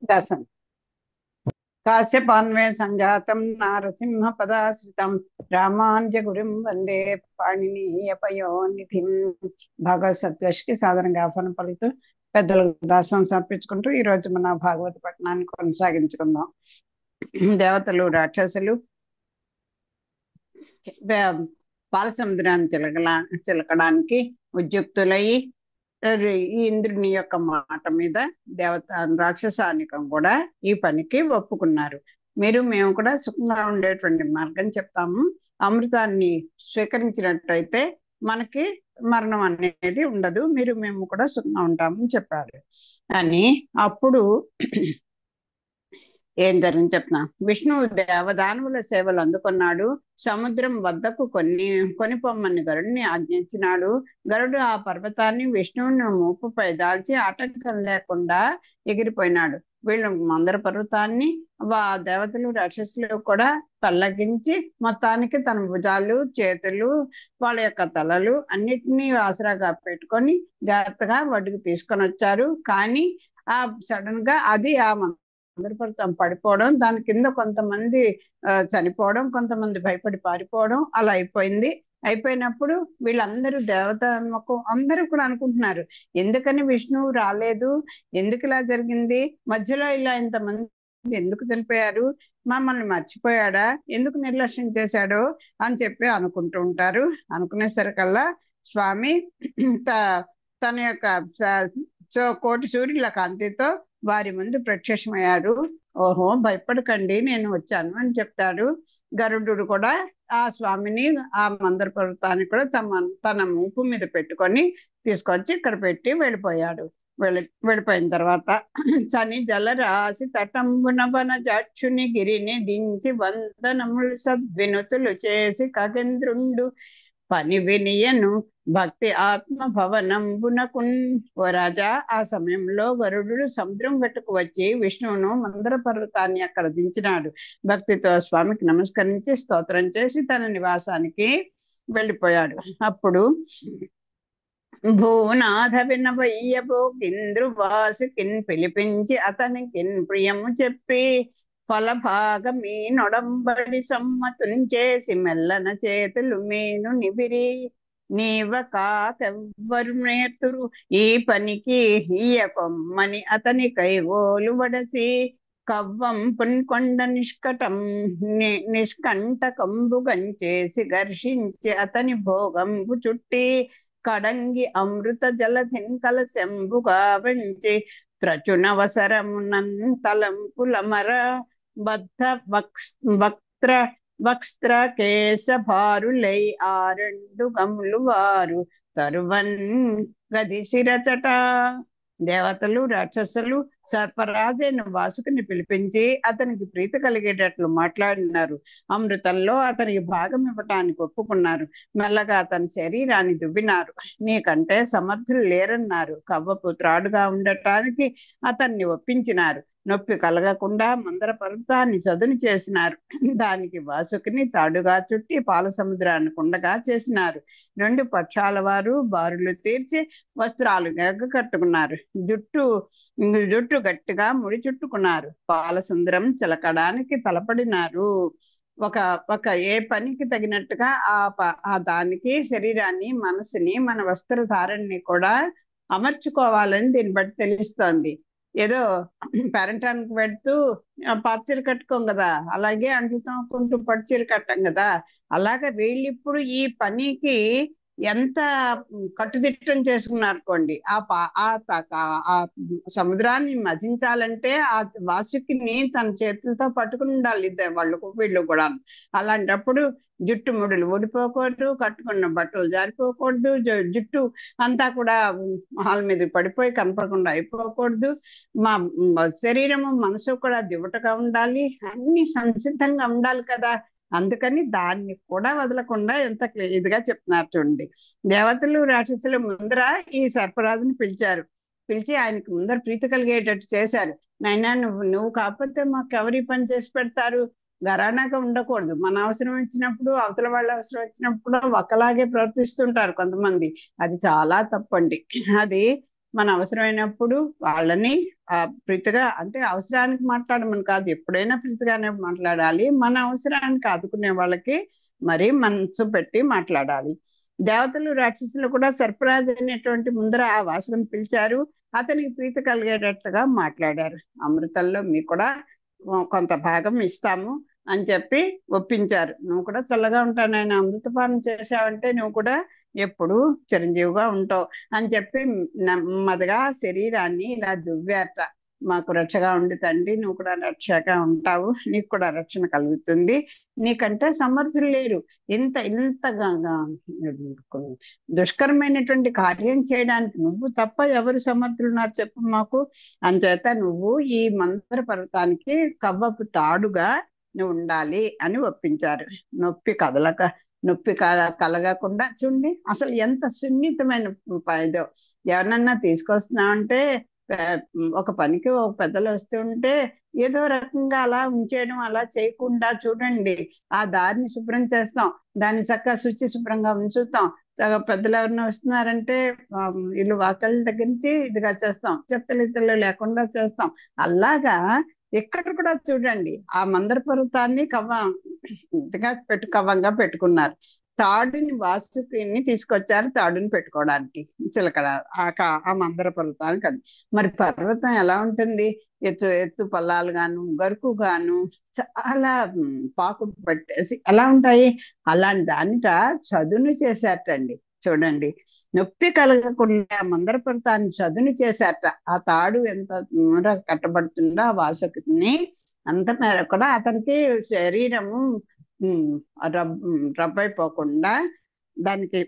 దశం కాశ్యపాన్వే సంజాతం నారసింహ పదాశ్రితం రామాంజ గురుం వందే పాణినీయపయోనిధిం. భాగవత సత్వష్కి సాధారణంగా ఆహ్వానం పలుకుతూ పెద్దలకు దాసం సమర్పించుకుంటూ ఈ రోజు మన భాగవత పఠనాన్ని కొనసాగించుకుందాం. దేవతలు రాక్షసులు పాల సముద్రాన్ని చిలకడానికి ఉద్యుక్తులయ్యి ఈ ఇంద్రుని యొక్క మాట మీద దేవత రాక్షసానికం కూడా ఈ పనికి ఒప్పుకున్నారు. మేము కూడా సుఖంగా ఉండేటువంటి మార్గం చెప్తాము, అమృతాన్ని స్వీకరించినట్టయితే మనకి మరణం అనేది ఉండదు, మేము కూడా సుఖంగా ఉంటామని చెప్పారు. కానీ అప్పుడు ఏం జరిగింది చెప్తున్నా. విష్ణువు దేవదానవుల సేవలు అందుకున్నాడు. సముద్రం వద్దకు కొనిపొమ్మని గరుడిని ఆజ్ఞించినాడు. గరుడు ఆ పర్వతాన్ని విష్ణువుని మూపుపై దాల్చి ఆటంకం లేకుండా ఎగిరిపోయినాడు. వీళ్ళు మందర పర్వతాన్ని దేవతలు రాక్షసులు కూడా పల్లగించి మొత్తానికి తన భుజాలు, చేతులు, వాళ్ళ యొక్క తలలు అన్నిటినీ ఆసరాగా పెట్టుకొని జాగ్రత్తగా ఒడ్డుకు తీసుకొని వచ్చారు. కానీ ఆ సడన్ గా అది ఆ పర్వతం పడిపోవడం, దాని కింద కొంతమంది చనిపోవడం, కొంతమంది భయపడి పారిపోవడం అలా అయిపోయింది. అయిపోయినప్పుడు వీళ్ళందరూ దేవత అందరూ కూడా అనుకుంటున్నారు, ఎందుకని విష్ణువు రాలేదు, ఎందుకు ఇలా జరిగింది, మధ్యలో ఇలా ఇంతమంది ఎందుకు చనిపోయారు, మమ్మల్ని మర్చిపోయాడా, ఎందుకు నిర్లక్ష్యం చేశాడో అని చెప్పి అనుకుంటూ ఉంటారు. అనుకునేసరికల్లా స్వామి తన యొక్క కోటి సూర్యుల కాంతితో వారి ముందు ప్రత్యక్షమయ్యాడు. ఓహో, భయపడకండి, నేను వచ్చాను అని చెప్తాడు. గరుడు కూడా ఆ స్వామిని ఆ మందర పర్వతాన్ని కూడా తన మూపు మీద పెట్టుకొని తీసుకొచ్చి ఇక్కడ పెట్టి వెళ్ళిపోయాడు. వెళ్ళిపోయిన తర్వాత చని జలరాశి తటంబున వన జాక్షుని గిరిని దించి వందనములు సద్వినుతులు చేసి ఖగేంద్రుండు పని వినియను భక్తి ఆత్మ భవనంబునకున్. ఓ రాజా, ఆ సమయంలో గరుడు సముద్రం గట్టుకు వచ్చి విష్ణువును మందర పర్వతాన్ని అక్కడ దించినాడు. భక్తితో స్వామికి నమస్కరించి స్తోత్రం చేసి తన నివాసానికి వెళ్ళిపోయాడు. అప్పుడు భూనాథ వినవయ్యబోకింద్రు వాసుకిన్ పిలిపించి అతనికిన్ ప్రియము చెప్పి ఫలభాగమీ నొడంబడి సమ్మతుంచేసి మెల్లన చేతులు మేను నిబిరి నీవ కాకెవ్వరు నేర్తురు ఈ పనికి ఈయ కొమ్మని అతని కైవోలు వడసి కవ్వం పున్కొండ నిష్కంటకంబు గంచేసి ఘర్షించి అతని భోగంబు చుట్టి కడంగి అమృత జలధిన్ కలశంబుగా వంచి త్రచునవసరమునన్ తలంపులమర బద్ధ వక్స్త్ర కేశ భారులై ఆరెండు గములు వారు తరువన్ గది శిరచట. దేవతలు రాక్షసులు సర్పరాజైన వాసుకుని పిలిపించి అతనికి ప్రీతి కలిగేటట్లు మాట్లాడినారు. అమృతంలో అతనికి భాగం ఇవ్వటానికి ఒప్పుకున్నారు. మెల్లగా అతని శరీరాన్ని దువ్వినారు. నీకంటే సమర్థులు లేరన్నారు. కవ్వపు త్రాడుగా ఉండటానికి అతన్ని ఒప్పించినారు. నొప్పి కలగకుండా మందర పర్వతాన్ని చదును చేసినారు. దానికి వాసుకిని తాడుగా చుట్టి పాల సముద్రాన్ని కుండగా చేసినారు. రెండు పక్షాల వారు బారులు తీర్చి వస్త్రాలు కట్టుకున్నారు. జుట్టు గట్టిగా ముడి చుట్టుకున్నారు. పాల సముద్రం చిలకడానికి తలపడినారు. ఒక ఏ పనికి తగినట్టుగా ఆ దానికి శరీరాన్ని, మనసుని, మన వస్త్రధారణని కూడా అమర్చుకోవాలని దీన్ని బట్టి తెలుస్తోంది. ఏదో పేరంటానికి పెడుతూ పట్టుచీర కట్టుకోం కదా, అలాగే అంట్లు తోముకుంటూ పట్టుచీర కట్టాం కదా, అలాగే వీళ్ళిప్పుడు ఈ పనికి ఎంత కట్టుదిట్టం చేసుకున్నారనుకోండి. ఆ సముద్రాన్ని మధించాలంటే ఆ వాసుకిని తన చేతులతో పట్టుకుని ఉండాలి వీళ్ళు కూడా. అలాంటప్పుడు జుట్టు ముడులు ఊడిపోకూడదు, కట్టుకున్న బట్టలు జారిపోకూడదు, జుట్టు అంతా కూడా హాల్ మీద పడిపోయి కనపడకుండా అయిపోకూడదు, మా శరీరము మనసు కూడా దివటగా ఉండాలి, అన్ని సంసిద్ధంగా ఉండాలి కదా. అందుకని దాన్ని కూడా వదలకుండా ఎంత ఇదిగా చెప్తున్నారు చూడండి. దేవతలు రాక్షసులు ముందర ఈ సర్పరాజుని పిలిచి ఆయనకు ముందర ప్రీతి కలిగేటట్టు చేశారు. నైనా నువ్వు కాకపోతే మాకు ఎవరి పని చేసి పెడతారు, ఘరానాగా ఉండకూడదు. మన అవసరం వచ్చినప్పుడు, అవతల వాళ్ళ అవసరం వచ్చినప్పుడు ఒకలాగే ప్రవర్తిస్తుంటారు కొంతమంది. అది చాలా తప్పండి. అది మన అవసరమైనప్పుడు వాళ్ళని ప్రీతిగా అంటే అవసరానికి మాట్లాడమని కాదు, ఎప్పుడైనా ప్రీతిగానే మాట్లాడాలి. మన అవసరానికి ఆదుకునే వాళ్ళకి మరి మనసు పెట్టి మాట్లాడాలి. దేవతలు రాక్షసులు కూడా సర్పరాజు అనేటువంటి ముందర ఆ వాసుని పిలిచారు, అతనికి ప్రీతి కలిగేటట్లుగా మాట్లాడారు. అమృతంలో మీకు కూడా కొంత భాగం ఇస్తాము అని చెప్పి ఒప్పించారు. నువ్వు కూడా చల్లగా ఉంటాను, ఆయన అమృతపానం చేశావంటే నువ్వు కూడా ఎప్పుడు చిరంజీవిగా ఉంటావు అని చెప్పి నెమ్మదిగా శరీరాన్ని ఇలా దువ్వారట. మాకు రక్షగా ఉండి తండ్రి, నువ్వు కూడా రక్షగా ఉంటావు, నీకు కూడా రక్షణ కలుగుతుంది, నీకంటే సమర్థులు లేరు, ఇంత దుష్కరమైనటువంటి కార్యం చేయడానికి నువ్వు తప్ప ఎవరు సమర్థులున్నారు చెప్పు మాకు. అంచేత నువ్వు ఈ మందర పర్వతానికి కవ్వపు తాడుగా నువ్వు ఉండాలి అని ఒప్పించారు. నొప్పి కలగకుండా చూడండి, అసలు ఎంత సున్నితమైన ఇదో. ఎవరన్నా తీసుకొస్తున్నామంటే ఒక పనికి ఒక పెద్దలు వస్తుంటే ఏదో రకంగా అలా ఉంచేయడం, అలా చేయకుండా చూడండి ఆ దారిని శుభ్రం చేస్తాం, దాన్ని చక్కగా శుచి శుభ్రంగా ఉంచుతాం. పెద్దలు ఎవరైనా వస్తున్నారంటే ఇల్లు వాకళ్ళ దగ్గర నుంచి ఇదిగా చేస్తాం, చెత్తలు లేకుండా చేస్తాం. అలాగా ఇక్కడ కూడా చూడండి, ఆ మందర పర్వతాన్ని కవ్వంగా పెట్టుకున్నారు. తాడుని వాసుకిని తీసుకొచ్చారు తాడుని పెట్టుకోవడానికి చిలకడ ఆ మందర పర్వతానికి. మరి పర్వతం ఎలా ఉంటుంది, ఎత్తు పల్లాలు గాను గరుకు గాను చాలా పాకుడు పట్టేసి ఎలా ఉంటాయి. అలాంటి దానిట చదును చేశారటండి. చూడండి, నొప్పి కలగకుండా మందర పర్వతాన్ని చదును చేశారట. ఆ తాడు ఎంత కట్టబడుతుందో ఆ వాసుకిని అంత మేర కూడా అతనికి శరీరము రబ్బైపోకుండా, దానికి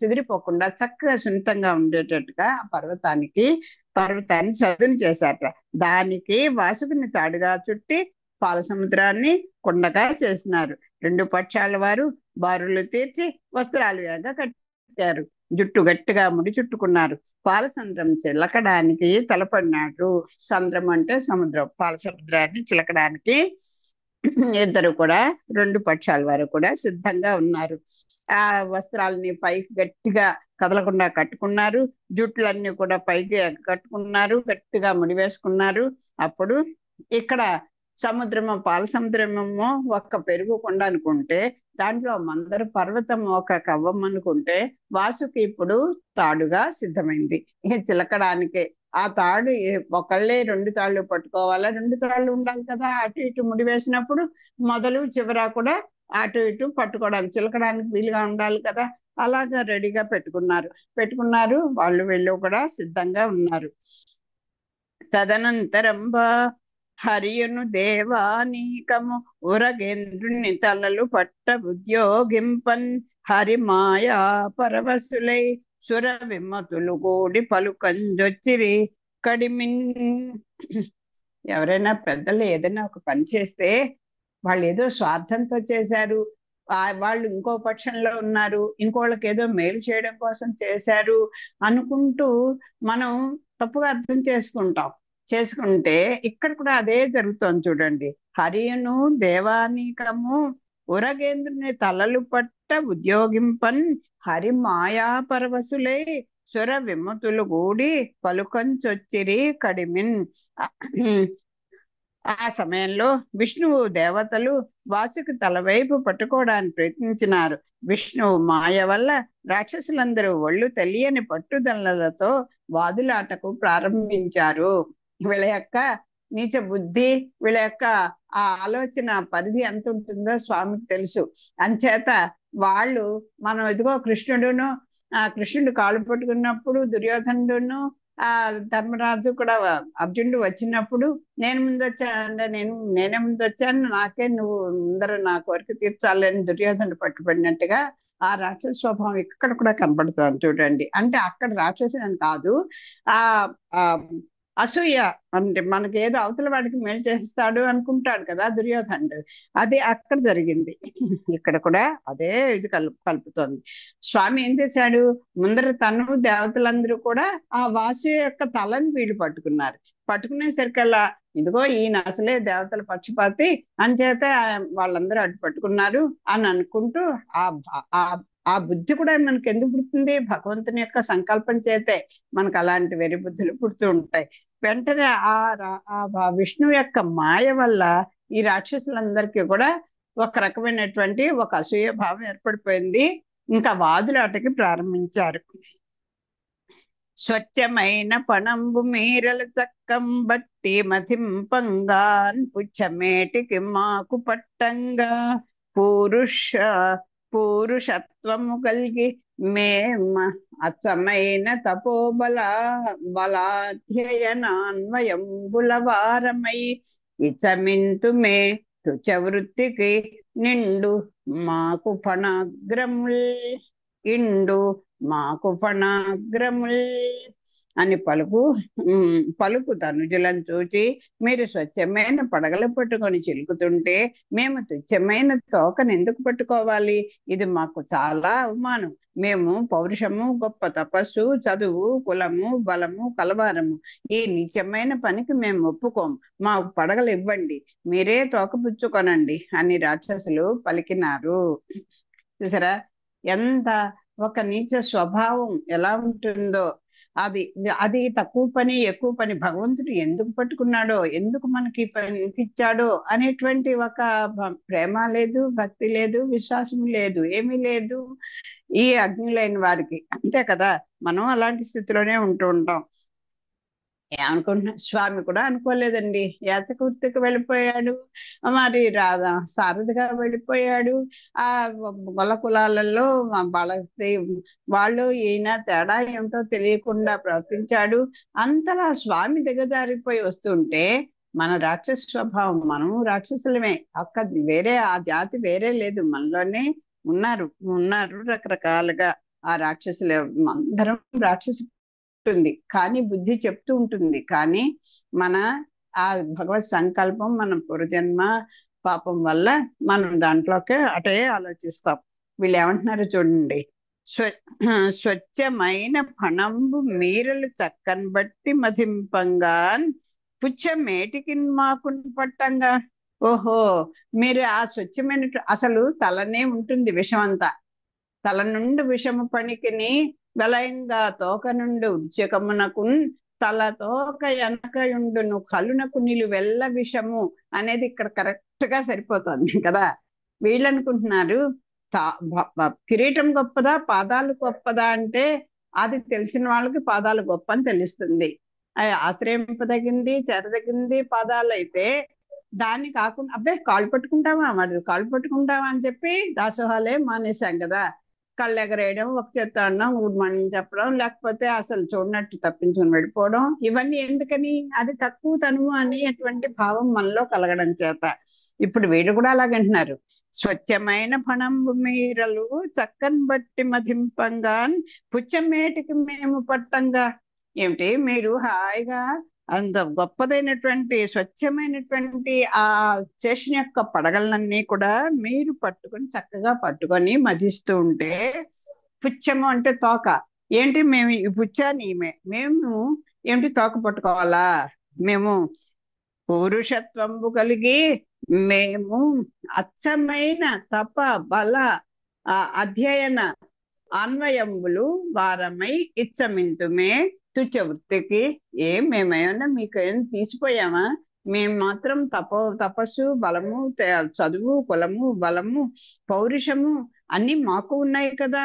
చెదిరిపోకుండా చక్కగా సున్నితంగా ఉండేటట్టుగా ఆ పర్వతాన్ని చదును చేశారట. దానికి వాసుకుని తాడుగా చుట్టి పాల సముద్రాన్ని కొండగా చేసినారు. రెండు పక్షాల వారు బారులు తీర్చి వస్త్రాలు వేగా కట్టారు, జుట్టు గట్టిగా ముడి చుట్టుకున్నారు. పాల సంద్రం చిలకడానికి తలపడినాడు. సంద్రం అంటే సముద్రం, పాల సముద్రాన్ని చిలకడానికి ఇద్దరు కూడా రెండు పక్షాల వారు కూడా సిద్ధంగా ఉన్నారు. ఆ వస్త్రాలని పైకి గట్టిగా కదలకుండా కట్టుకున్నారు, జుట్లన్నీ కూడా పైకి కట్టుకున్నారు, గట్టిగా ముడివేసుకున్నారు. అప్పుడు ఇక్కడ పాల సముద్రమేమో ఒక్క పెరుగు కొండ అనుకుంటే, దాంట్లో మందర పర్వతం ఒక కవ్వం అనుకుంటే, వాసుకి ఇప్పుడు తాడుగా సిద్ధమైంది చిలకడానికి. ఆ తాడు ఒకళ్ళే రెండు తాళ్ళు పట్టుకోవాలా, రెండు తాళ్ళు ఉండాలి కదా, అటు ఇటు ముడి వేసినప్పుడు మొదలు చివర కూడా అటు ఇటు పట్టుకోవడానికి చిలకడానికి వీలుగా ఉండాలి కదా. అలాగా రెడీగా పెట్టుకున్నారు వాళ్ళు, వీళ్ళు కూడా సిద్ధంగా ఉన్నారు. తదనంతరంబా హరియును దేవానీకము ఉరగేంద్రుని తలలు పట్ట ఉద్యోగింపన్ హరి మాయా పరవశులై సుర విమ్మతులు కూడి పలుకంజొచ్చిరి కడిమిన్. ఎవరైనా పెద్దలు ఏదైనా ఒక పని చేస్తే వాళ్ళు ఏదో స్వార్థంతో చేశారు, వాళ్ళు ఇంకో పక్షంలో ఉన్నారు, ఇంకోళ్ళకి ఏదో మేలు చేయడం కోసం చేశారు అనుకుంటూ మనం తప్పుగా అర్థం చేసుకుంటే ఇక్కడ కూడా అదే జరుగుతోంది. చూడండి, హరియును దేవానీకము ఉరగేంద్రుని తలలు పట్ట ఉద్యోగింపన్ హరి మాయా పరవశులై సుర విమతులు కూడి పలుకంచొచ్చిరి కడిమిన్. ఆ సమయంలో విష్ణువు దేవతలు వాసుకి తలవైపు పట్టుకోవడానికి ప్రయత్నించినారు. విష్ణువు మాయ వల్ల రాక్షసులందరూ ఒళ్ళు తెలియని పట్టుదలలతో వాదులాటకు ప్రారంభించారు. వీళ్ళ యొక్క నీచ బుద్ధి, వీళ్ళ యొక్క ఆ ఆలోచన పరిధి ఎంత ఉంటుందో స్వామికి తెలుసు. అంచేత వాళ్ళు మనం ఇదిగో కృష్ణుడు కాళ్ళు పట్టుకున్నప్పుడు దుర్యోధనుడును ఆ ధర్మరాజు కూడా అర్జునుడు వచ్చినప్పుడు నేనే ముందు వచ్చాను, నాకే నువ్వు ముందర నా కోరిక తీర్చాలని దుర్యోధనుడు పట్టుబడినట్టుగా ఆ రాక్షస స్వభావం ఇక్కడ కూడా కనబడుతుంది. చూడండి, అంటే అక్కడ రాక్షసుని కాదు, ఆ అసూయ అంటే మనకి ఏదో అవతల వాడికి మేలు చేస్తాడు అనుకుంటాడు కదా దుర్యోధనుడు, అదే అక్కడ జరిగింది. ఇక్కడ కూడా అదే ఇది కలుపుతోంది. స్వామి ఏం చేశాడు, ముందర తను దేవతలందరూ కూడా ఆ వాసు యొక్క తలని వీళ్ళు పట్టుకునేసరికల్లా ఇదిగో ఈయన అసలే దేవతల పక్షపాతి అంచేత వాళ్ళందరూ అటు పట్టుకున్నారు అని అనుకుంటూ ఆ బుద్ధి కూడా మనకి ఎందుకు పుడుతుంది, భగవంతుని యొక్క సంకల్పం చేతే మనకు అలాంటి వెర్రి బుద్ధులు పుడుతూ ఉంటాయి. వెంటనే ఆ విష్ణువు యొక్క మాయ వల్ల ఈ రాక్షసులందరికీ కూడా ఒక రకమైనటువంటి ఒక అసూయ భావం ఏర్పడిపోయింది. ఇంకా వాదులాటకి ప్రారంభించారు. స్వచ్ఛమైన పణంబు మీరలు చక్కం బట్టి మతింపంగాన్ పుచ్చమేటికి మాకు పట్టంగా పూరుషత్వము కలిగి మేమ అచ్చమైన బలాధ్యయనాన్వయంబులవారమై ఇచమింతు మే తుచ వృత్తికి నిండు మాకు ఫణాగ్రముల్ ఇండు మాకు ఫణాగ్రముల్ అని పలుకు తనుజులను చూచి, మీరు స్వచ్ఛమైన పడగలు పట్టుకొని చిలుకుతుంటే మేము తుచ్చమైన తోకను ఎందుకు పట్టుకోవాలి? ఇది మాకు చాలా అవమానం. మేము పౌరుషము, గొప్ప తపస్సు, చదువు, కులము, బలము కలవారము. ఈ నిత్యమైన పనికి మేము ఒప్పుకోము. మాకు పడగలు ఇవ్వండి, మీరే తోకపుచ్చుకొనండి అని రాక్షసులు పలికినారు. చూసారా ఎంత ఒక నీచ స్వభావం ఎలా ఉంటుందో. అది అది తక్కువ పని ఎక్కువ పని భగవంతుడు ఎందుకు పట్టుకున్నాడో, ఎందుకు మనకి పని ఇచ్చాడో అనేటువంటి ఒక ప్రేమ లేదు, భక్తి లేదు, విశ్వాసం లేదు, ఏమీ లేదు ఈ అజ్ఞులైన వారికి. అంతే కదా, మనం అలాంటి స్థితిలోనే ఉంటూ ఉంటాం. ఏమనుకుంటున్నా, స్వామి కూడా అనుకోలేదండి. యాచకృతికి వెళ్ళిపోయాడు, మరి సారథిగా వెళ్ళిపోయాడు. ఆ గొల్ల కులాలలో వాళ్ళు ఈయన తేడా ఏమిటో తెలియకుండా ప్రవర్తించాడు. అంతలా స్వామి దిగజారిపోయి వస్తుంటే మన రాక్షస స్వభావం, మనము రాక్షసులమే, వేరే ఆ జాతి వేరే లేదు, మనలోనే ఉన్నారు రకరకాలుగా ఆ రాక్షసులు. అందరం రాక్షసు ఉంటుంది కానీ బుద్ధి చెప్తూ ఉంటుంది. కానీ మన ఆ భగవత్ సంకల్పం, మన పూర్వజన్మ పాపం వల్ల మనం దాంట్లోకి అటే ఆలోచిస్తాం. వీళ్ళు ఏమంటున్నారు చూడండి, స్వచ్ఛమైన ఫణంబు మీరలు చక్కని బట్టి మధింపంగాన్ పుచ్చమేటికి మాకు పట్టంగా. ఓహో, మీరు ఆ స్వచ్ఛమైన అసలు తలనే ఉంటుంది విషమంతా, తల నుండి విషము పనికిని వెలయంగా తోక నుండి ఉద్యకమునకు తల తోక ఎనకయుండును కలునకు నిలువెల్ల విషము అనేది ఇక్కడ కరెక్ట్ గా సరిపోతుంది కదా. వీళ్ళు అనుకుంటున్నారు కిరీటం గొప్పదా పాదాలు గొప్పదా అంటే, అది తెలిసిన వాళ్ళకి పాదాలు గొప్ప అని తెలుస్తుంది. ఆశ్రయింపదగింది చెరదగింది పాదాలు అయితే, దాన్ని కాకుండా అబ్బాయి కాళ్ళు పట్టుకుంటావా, మరి కాళ్ళు పట్టుకుంటావా అని చెప్పి దాసోహాలే మానేశాం కదా. కళ్ళు ఎగరేయడం, ఒక చేత్తో అనడం, ఊడ్మని చెప్పడం, లేకపోతే అసలు చూడనట్టు తప్పించుకుని వెళ్ళిపోవడం, ఇవన్నీ ఎందుకని? అది తక్కువ తనువు అనేటువంటి భావం మనలో కలగడం చేత. ఇప్పుడు వీళ్ళు కూడా అలాగంటున్నారు, స్వచ్ఛమైన ఫణంబు మీరలు చక్కని బట్టి మధింపంగాన్ పుచ్చమేటికి మేము పట్టంగా. ఏమిటి, మీరు హాయిగా అంత గొప్పదైనటువంటి స్వచ్ఛమైనటువంటి ఆ శేషుని యొక్క పడగలన్నీ కూడా మీరు చక్కగా పట్టుకొని మధిస్తూ ఉంటే, పుచ్చము అంటే తోక, ఏంటి మేము ఈ పుచ్చాన్ని మేము ఏమిటి తోక పట్టుకోవాలా? మేము పౌరుషత్వంబు కలిగి మేము అచ్చమైన తప బల అధ్యయన అన్వయంబులు వారమై ఇచ్చమింతుమే తుచ్చ వృత్తికి. మేమేమన్నా మీకు ఏం తీసిపోయామా? మేము మాత్రం తపస్సు, బలము, చదువు, కులము, బలము, పౌరుషము అన్ని మాకు ఉన్నాయి కదా,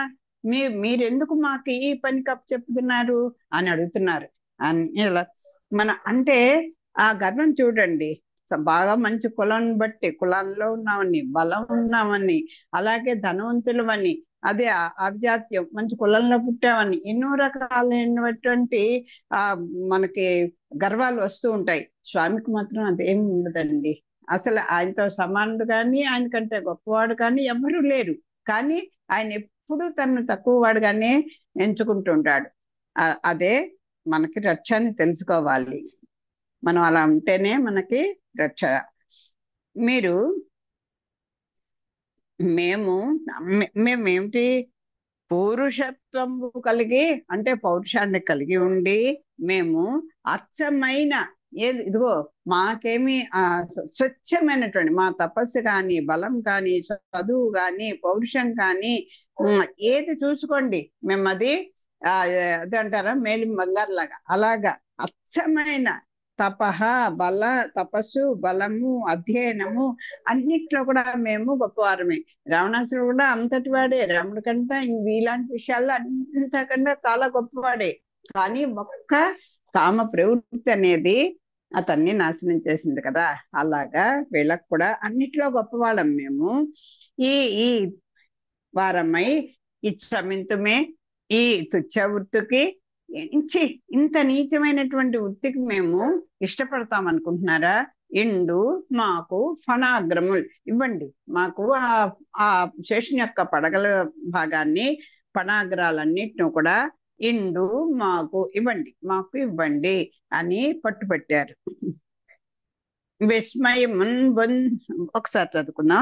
మీరెందుకు మాకు ఈ పని కప్పు చెప్తున్నారు అని అడుగుతున్నారు. ఇలా అంటే ఆ గర్వం చూడండి. బాగా మంచి కులాన్ని బట్టి, కులాల్లో ఉన్నామని, బలం ఉన్నామని, అలాగే ధనవంతులమని, అదే అభిజాత్యం మంచి కులంలో పుట్టామని, ఎన్నో రకాలైనటువంటి మనకి గర్వాలు వస్తూ ఉంటాయి. స్వామికి మాత్రం అదేం ఉండదండి. అసలు ఆయనతో సమానుడు కానీ, ఆయన కంటే గొప్పవాడు కానీ ఎవరూ లేరు. కానీ ఆయన ఎప్పుడు తను తక్కువ వాడుగానే ఎంచుకుంటుంటాడు. అదే మనకి రక్ష అని తెలుసుకోవాలి. మనం అలా ఉంటేనే మనకి రక్ష. మేమేమిటి పౌరుషత్వం కలిగి, అంటే పౌరుషాన్ని కలిగి ఉండి, మేము అచ్చమైన ఇదిగో మాకేమి స్వచ్ఛమైనటువంటి మా తపస్సు కానీ, బలం కానీ, చదువు కానీ, పౌరుషం కానీ ఏది చూసుకోండి, మేము అది అంటారా మేలి బంగారు లాగా, అలాగా అచ్చమైన తపహ తపస్సు, బలము, అధ్యయనము అన్నిట్లో కూడా మేము గొప్పవారమే. రావణాసురుడు కూడా అంతటి వాడే, రాముడి కంటే ఇలాంటి విషయాల్లో అంతకన్నా చాలా గొప్పవాడే. కానీ ఒక్క కామ ప్రవృత్తి అనేది అతన్ని నాశనం చేసింది కదా. అలాగా వీళ్ళకు కూడా అన్నిట్లో గొప్పవాళ్ళం మేము. ఈ ఈ వారమై ఇచ్చమింతుమే ఈ తుచ్చ వృత్తికి ఇంత నీచమైనటువంటి వృత్తికి మేము ఇష్టపడతాం అనుకుంటున్నారా? ఇండు మాకు ఫణాగ్రములు ఇవ్వండి, మాకు ఆ శేషుని యొక్క పడగల భాగాన్ని, ఫణాగ్రాలన్నిటిని కూడా ఇండు మాకు ఇవ్వండి అని పట్టుపట్టారు. విస్మయమున్ ఒకసారి చదువుకున్నా.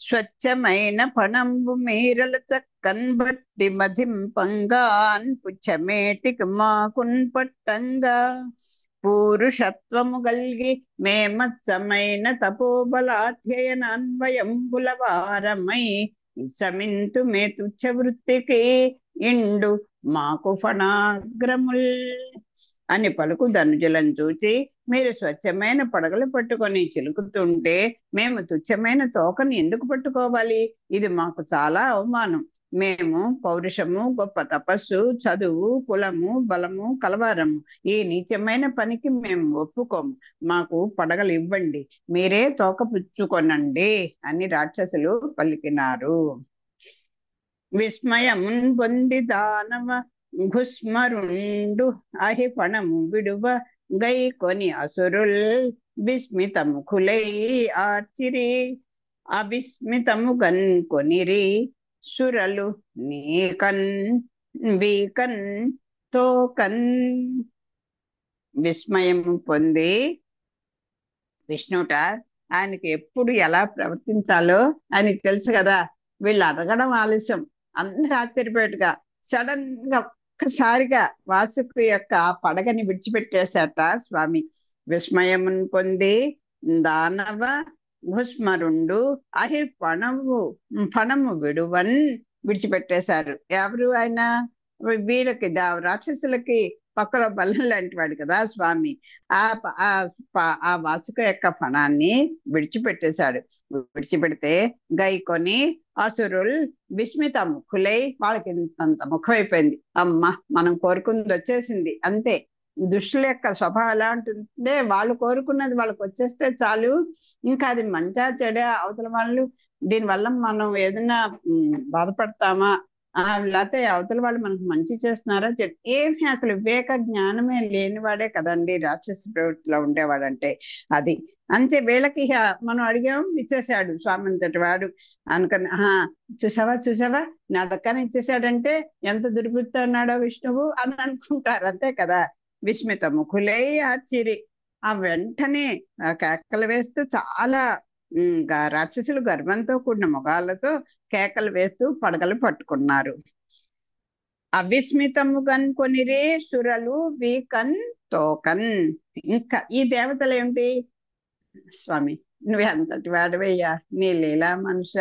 స్వచ్ఛమైన పణంబు మీరల చక్కన్ బట్టి మధింపంగాన్ పుచ్చమేటికి మాకున్ పట్టంగా పూరుషత్వము గల్గి మేమచ్చమైన తపోబలాధ్యయనాన్వయంబుల వారమై సమింతు మే తుచ్చ వృత్తికి ఇండు మాకు ఫణాగ్రముల్ అని పలుకు ధనుజులను చూచి, మీరు స్వచ్ఛమైన పడగలు పట్టుకొని చిలుకుతుంటే మేము తుచ్చమైన తోకని ఎందుకు పట్టుకోవాలి? ఇది మాకు చాలా అవమానం. మేము పౌరుషము, గొప్ప తపస్సు, చదువు, కులము, బలము కలవారము. ఈ నీచమైన పనికి మేము ఒప్పుకోము. మాకు పడగలు ఇవ్వండి, మీరే తోక పుచ్చుకొనండి అని రాక్షసులు పలికినారు. విస్మయమున్ పొంది దానవ ఘుస్మరుండు అహి పణము విడువ గై కొని అసురుల్ విస్మితముఖులై ఆర్చిరి అవిస్మితము గన్ కొనిరి సురలు నీకన్ వీకన్ తోకన్. విస్మయము పొంది విష్ణుట ఆయనకి ఎప్పుడు ఎలా ప్రవర్తించాలో ఆయనకి తెలుసు కదా. వీళ్ళు అడగడం ఆలస్యం, అందరూ ఆశ్చర్యపోయేట్టుగా సడన్ గా ఒక్కసారిగా వాసుకి యొక్క పడగని విడిచిపెట్టేశాట స్వామి. విస్మయమును పొంది దానవ భుస్మరుండు అహి పణము విడువన్ విడిచిపెట్టేశారు. ఎవరు ఆయన? వీళ్ళకి రాక్షసులకి పక్కలో బలం లాంటి వాడు కదా స్వామి. ఆ వాసుక యొక్క ఫణాన్ని విడిచిపెట్టేశాడు. విడిచిపెడితే గైకొని అసురుల్ విస్మిత ముఖులై, వాళ్ళకి ఇంత ముఖమైపోయింది. అమ్మ, మనం కోరుకున్నది వచ్చేసింది అంతే. దుష్టుల యొక్క స్వభావం ఎలా ఉంటుందంటే, వాళ్ళు కోరుకున్నది వాళ్ళకి వచ్చేస్తే చాలు, ఇంకా అది మంచా చెడా అవతల వాళ్ళు దీనివల్ల మనం ఏదైనా బాధపడతామా, లేకపోతే అవతల వాళ్ళు మనకు మంచి చేస్తున్నారా ఏమి అసలు వివేక జ్ఞానమే లేనివాడే కదండి రాక్షస ప్రవృత్తిలో ఉండేవాడంటే. అది అంతే. వీళ్ళకి మనం అడిగాం, ఇచ్చేసాడు స్వామి అంతటి వాడు అనుకుని. చూసావా నా దక్కన ఇచ్చేసాడంటే ఎంత దుర్బుద్ధి అన్నాడో విష్ణువు అని అనుకుంటారు, అంతే కదా. విస్మిత ముఖులై ఆశ్చర్య, ఆ వెంటనే కేకలు వేస్తూ చాలా రాక్షసులు గర్వంతో కూడిన మొగాళ్ళతో కేకలు వేస్తూ పడగలు పట్టుకున్నారు. అవిస్మితము కొనిరే సురలు వీకన్ తోకన్. ఇంకా ఈ దేవతలు ఏమిటి? స్వామి నువ్వు ఎంతటి వాడివయ్యా, నీ లీలా మనుష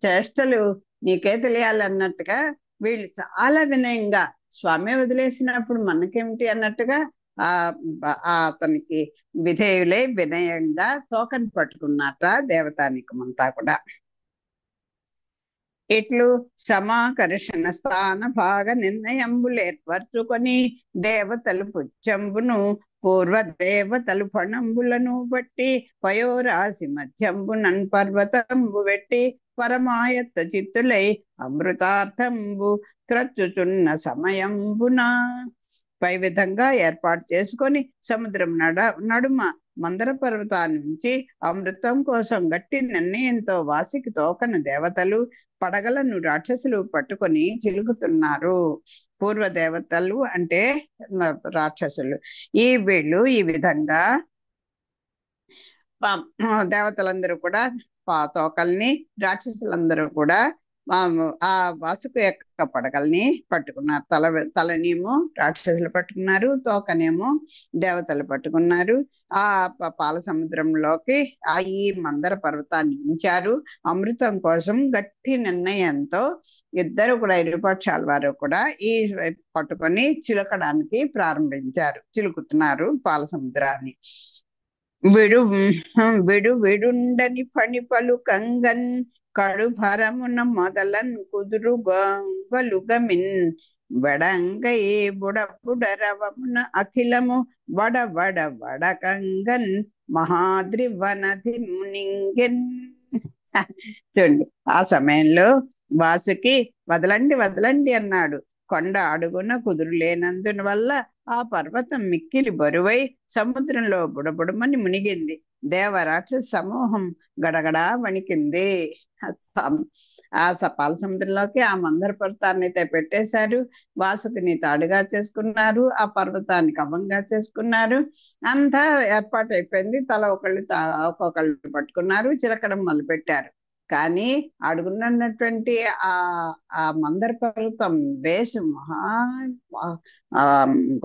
చేష్టలు నీకే తెలియాలన్నట్టుగా వీళ్ళు చాలా వినయంగా, స్వామి వదిలేసినప్పుడు మనకేమిటి అన్నట్టుగా అతనికి విధేయులై వినయంగా తోకని పట్టుకున్నట దేవతానికమంతా కూడా. ఇట్లు సమాకర్షణ స్థాన భాగ నిర్ణయంబులు ఏర్పరచుకొని దేవతలు పుచ్చంబును పూర్వ దేవతలు ఫణంబులను బట్టి పయోరాశి మధ్యంబునన్ పర్వతంబు పెట్టి పరమాయత్త చిత్తులై అమృతార్థంబు త్రచ్చుచున్న సమయంబున పై విధంగా ఏర్పాటు చేసుకొని సముద్రం నడుమ మందర పర్వతాన్ని నుంచి అమృతం కోసం గట్టి నిర్ణయంతో వాసికి తోకన దేవతలు పడగలను రాక్షసులు పట్టుకొని చిలుకుతున్నారు. పూర్వ దేవతలు అంటే రాక్షసులు. వీళ్ళు ఈ విధంగా దేవతలందరూ కూడా తోకల్ని, రాక్షసులందరూ కూడా ఆ వాసుకు యొక్క పడగల్ని పట్టుకున్నారు. తలనేమో రాక్షసులు పట్టుకున్నారు, తోకనేమో దేవతలు పట్టుకున్నారు. ఆ పాల సముద్రంలోకి ఈ మందర పర్వతాన్ని ఉంచారు. అమృతం కోసం గట్టి నిర్ణయంతో ఇద్దరు కూడా ఇరుపక్షాల వారు కూడా ఈ పట్టుకొని చిలకడానికి ప్రారంభించారు, చిలుకుతున్నారు పాల సముద్రాన్ని. విడు విడుండని పని పలు కంగన్ కడు భరమున మొదలన్ కుదురు గలుగమిన్ వడంగ ఏ బుడరవమున అఖిలము వడ వడ వడకంగన్ మహాద్రివనది మునింగెన్. చూడండి, ఆ సమయంలో వాసుకి వదలండి వదలండి అన్నాడు. కొండ అడుగున కుదురు లేనందున వల్ల ఆ పర్వతం మిక్కిలి బరువై సముద్రంలో బుడబుడమని మునిగింది. దేవరాక్షస సమూహం గడగడా వణికింది. ఆ పాల సముద్రంలోకి ఆ మందర పర్వతాన్ని అయితే పెట్టేశారు. వాసుకిని తాడుగా చేసుకున్నారు, ఆ పర్వతాన్ని కవంగా చేసుకున్నారు. అంతా ఏర్పాటు అయిపోయింది. తల ఒక్కొక్కళ్ళు పట్టుకున్నారు, చిలకడం మొదలు పెట్టారు. కానీ అడుగున్నటువంటి ఆ మందర పర్వతం బేస్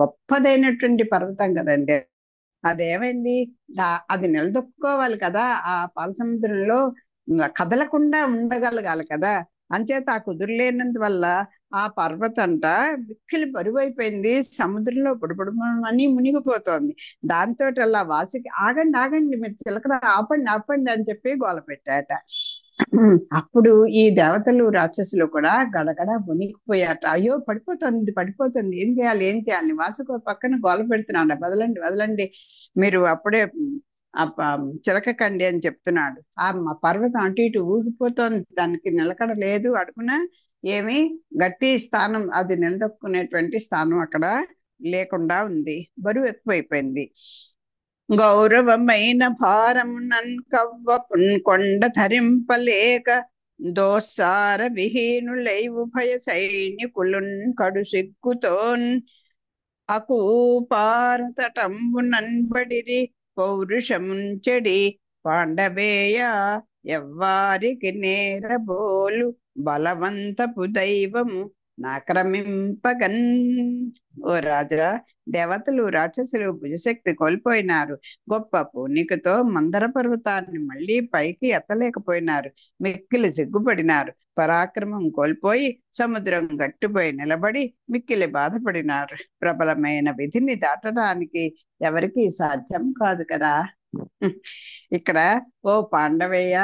గొప్పదైనటువంటి పర్వతం కదండి. అదేమైంది, అది నిలదొక్కుకోవాలి కదా, ఆ పాల సముద్రంలో కదలకుండా ఉండగలగాలి కదా. అంచేత ఆ కుదురులేనందువల్ల ఆ పర్వతంట మిక్కిలి బరువైపోయింది, సముద్రంలో బుడబుడమని మునిగిపోతోంది. దాంతో అలా వాసుకి ఆగండి ఆగండి, మీరు చిలకడ ఆపండి ఆపండి అని చెప్పి గోల పెట్టాట. అప్పుడు ఈ దేవతలు రాక్షసులు కూడా గడగడ వణికిపోయాట. అయ్యో పడిపోతుంది పడిపోతుంది, ఏం చేయాలి ఏం చేయాలి. వాసుకు పక్కన గోల పెడుతున్నాడు, వదలండి వదలండి, మీరు అప్పుడే చిలకకండి అని చెప్తున్నాడు. ఆ పర్వతం అటు ఇటు ఊగిపోతోంది, దానికి నిలకడ లేదు. అడుగున ఏమి గట్టి స్థానం, అది నిలదొక్కునేటువంటి స్థానం అక్కడ లేకుండా ఉంది, బరువు ఎక్కువైపోయింది. గౌరవమైన భారమునన్ కవ్వ కొండ ధరింపలేక దోసార విహీనులై ఉభయ సైనికులున్ కడు సిగ్గుతోన్ అకూపారతటంబునన్బడిరి పౌరుషముంచెడి పాండవేయ ఎవ్వారికి నేరబోలు బలవంతపు దైవము నాక్రమింపగన్. ఓ రాజా, దేవతలు రాక్షసులు భుజశక్తి కోల్పోయినారు. గొప్ప పూనికతో మందర పర్వతాన్ని మళ్ళీ పైకి ఎత్తలేకపోయినారు. మిక్కిలి సిగ్గుపడినారు. పరాక్రమం కోల్పోయి సముద్రం గట్టిపోయి నిలబడి మిక్కిలి బాధపడినారు. ప్రబలమైన విధిని దాటడానికి ఎవరికి సాధ్యం కాదు కదా. ఇక్కడ ఓ పాండవయ్య,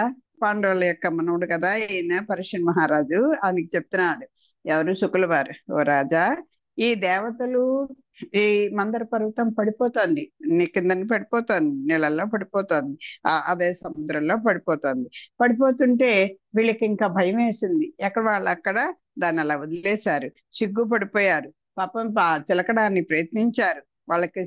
పాండవుల యొక్క మనవుడు కదా ఈయన, పరశుని మహారాజు, ఆయనకి చెప్తున్నాడు. ఎవరు? శుకుల వారు. ఓ రాజా, ఈ దేవతలు ఈ మందర పర్వతం పడిపోతుంది, కిందని పడిపోతుంది, నీళ్ళల్లో పడిపోతుంది, అదే సముద్రంలో పడిపోతుంది. పడిపోతుంటే వీళ్ళకి ఇంకా భయం వేసింది. ఎక్కడ వాళ్ళు అక్కడ దాన్ని అలా వదిలేశారు, సిగ్గుపడిపోయారు. పాపం చిలకడాన్ని ప్రయత్నించారు, వాళ్ళకి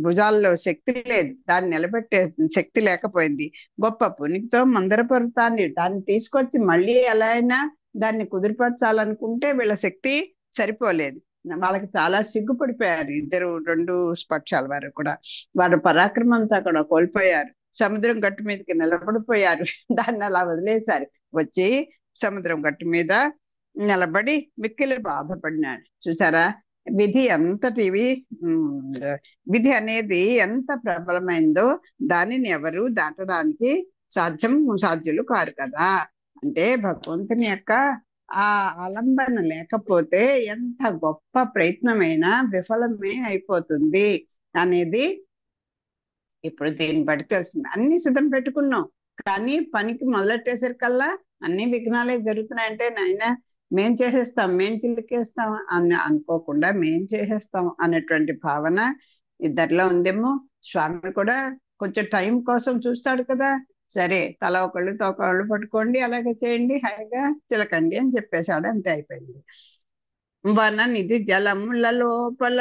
భుజాల్లో శక్తి లేదు, దాన్ని నిలబెట్టే శక్తి లేకపోయింది. గొప్ప పునికితో మందర పర్వతాన్ని దాన్ని తీసుకొచ్చి మళ్ళీ ఎలా అయినా దాన్ని కుదిరిపరచాలనుకుంటే వీళ్ళ శక్తి సరిపోలేదు. వాళ్ళకి చాలా సిగ్గుపడిపోయారు ఇద్దరు, రెండు పక్షాల వారు కూడా. వారు పరాక్రమంతో కూడా కోల్పోయారు. సముద్రం గట్టు మీదకి నిలబడిపోయారు, దాన్ని అలా వదిలేశారు. వచ్చి సముద్రం గట్టు మీద నిలబడి మిక్కిలి బాధపడినాడు. చూసారా, విధి విధి అనేది ఎంత ప్రబలమైందో దానిని ఎవరు దాటడానికి సాధ్యులు కారు కదా. అంటే భగవంతుని యొక్క ఆ ఆలంబన లేకపోతే ఎంత గొప్ప ప్రయత్నమైనా విఫలమే అయిపోతుంది అనేది ఇప్పుడు దీన్ని బట్టి తెలిసింది. అన్ని సిద్ధం పెట్టుకున్నాం, కానీ పనికి మొదలెట్టేసరికల్లా అన్ని విఘ్నాలే జరుగుతున్నాయంటే నాయన మేం చేసేస్తాం, మేం చిలికేస్తాం అని అనుకోకుండా మేం చేసేస్తాం అనేటువంటి భావన ఇద్దరిలో ఉందేమో. స్వామి కూడా కొంచెం టైం కోసం చూస్తాడు కదా. సరే, తల ఒకళ్ళు తోకళ్ళు పట్టుకోండి, అలాగే చేయండి, హాయిగా చిలకండి అని చెప్పేశాడు. అంతే, అయిపోయింది. వన నిధి జలముల లోపల